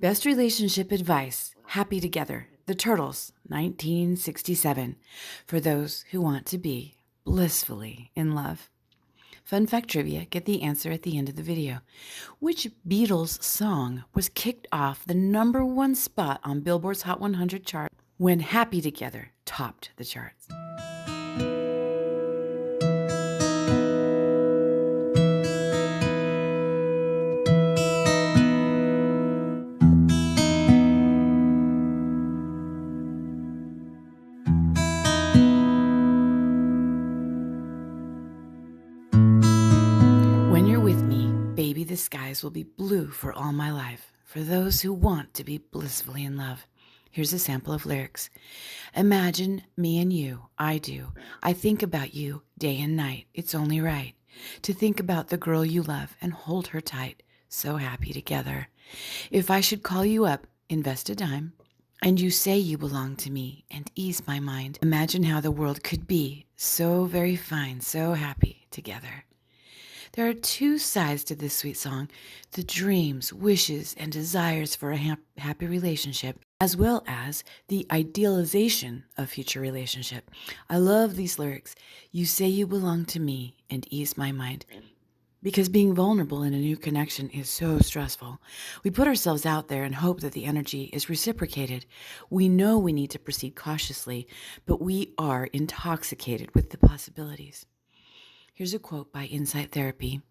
Best relationship advice, Happy Together, The Turtles, 1967, for those who want to be blissfully in love. Fun fact trivia, get the answer at the end of the video. Which Beatles song was kicked off the #1 spot on Billboard's Hot 100 chart when Happy Together topped the charts? When you're with me, baby, the skies will be blue for all my life. For those who want to be blissfully in love. Here's a sample of lyrics. Imagine me and you, I do. I think about you day and night. It's only right to think about the girl you love and hold her tight. So happy together. If I should call you up, invest a dime, and you say you belong to me and ease my mind. Imagine how the world could be so very fine, so happy together. There are two sides to this sweet song, the dreams, wishes, and desires for a happy relationship, as well as the idealization of future relationship. I love these lyrics. You say you belong to me and ease my mind. Because being vulnerable in a new connection is so stressful. We put ourselves out there and hope that the energy is reciprocated. We know we need to proceed cautiously, but we are intoxicated with the possibilities. Here's a quote by Insight Therapy.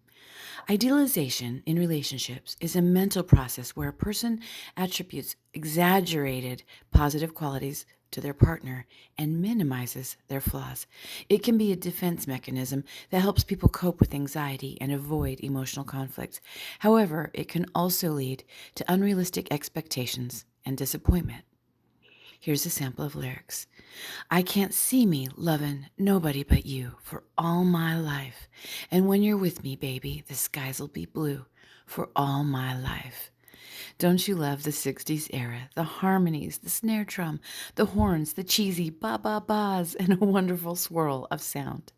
Idealization in relationships is a mental process where a person attributes exaggerated positive qualities to their partner and minimizes their flaws. It can be a defense mechanism that helps people cope with anxiety and avoid emotional conflicts. However, it can also lead to unrealistic expectations and disappointment. Here's a sample of lyrics. I can't see me loving nobody but you for all my life. And when you're with me, baby, the skies will be blue for all my life. Don't you love the 60s era? The harmonies, the snare drum, the horns, the cheesy ba-ba-bas, and a wonderful swirl of sound.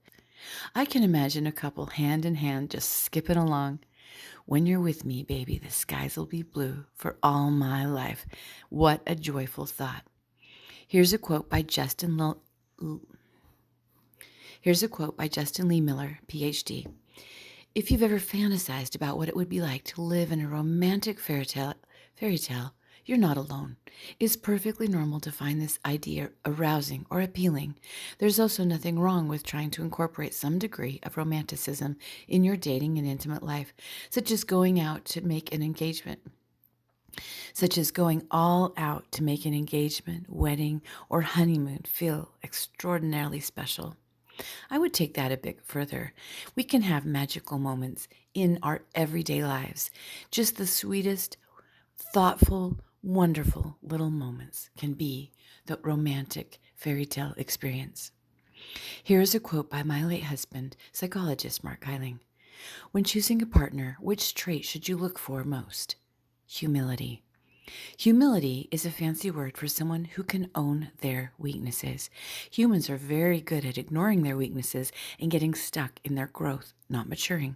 I can imagine a couple hand in hand just skipping along. When you're with me, baby, the skies will be blue for all my life. What a joyful thought. Here's a quote by Justin Lee Miller, PhD. If you've ever fantasized about what it would be like to live in a romantic fairy tale, you're not alone. It's perfectly normal to find this idea arousing or appealing. There's also nothing wrong with trying to incorporate some degree of romanticism in your dating and intimate life, such as going all out to make an engagement, wedding, or honeymoon feel extraordinarily special. I would take that a bit further. We can have magical moments in our everyday lives. Just the sweetest, thoughtful, wonderful little moments can be the romantic fairy tale experience. Here's a quote by my late husband, psychologist Mark Eiling. When choosing a partner, which trait should you look for most? Humility. Humility is a fancy word for someone who can own their weaknesses. Humans are very good at ignoring their weaknesses and getting stuck in their growth, not maturing.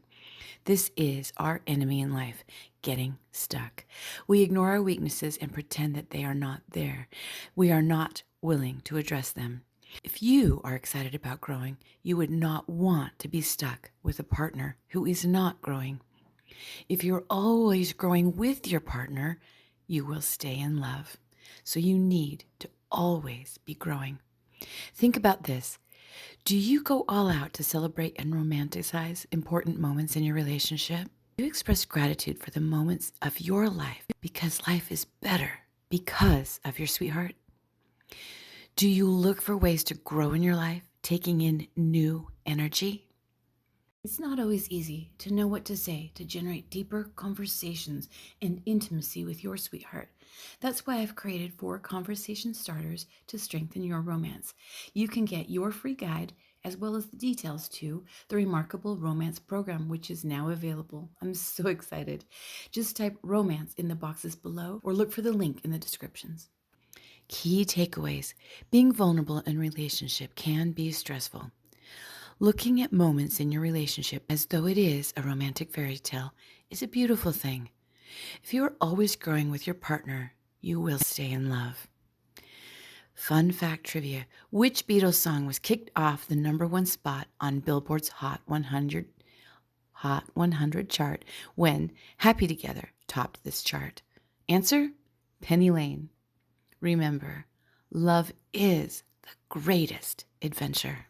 This is our enemy in life, getting stuck. We ignore our weaknesses and pretend that they are not there. We are not willing to address them. If you are excited about growing, you would not want to be stuck with a partner who is not growing. If you're always growing with your partner, you will stay in love. So you need to always be growing. Think about this. Do you go all out to celebrate and romanticize important moments in your relationship? Do you express gratitude for the moments of your life because life is better because of your sweetheart? Do you look for ways to grow in your life, taking in new energy? It's not always easy to know what to say to generate deeper conversations and intimacy with your sweetheart. That's why I've created 4 conversation starters to strengthen your romance. You can get your free guide as well as the details to the Remarkable Romance Program, which is now available. I'm so excited. Just type romance in the boxes below or look for the link in the descriptions. Key takeaways. Being vulnerable in relationship can be stressful. Looking at moments in your relationship as though it is a romantic fairy tale is a beautiful thing. If you are always growing with your partner, you will stay in love. Fun fact trivia. Which Beatles song was kicked off the #1 spot on Billboard's Hot 100 chart when Happy Together topped this chart? Answer: Penny Lane. Remember, love is the greatest adventure.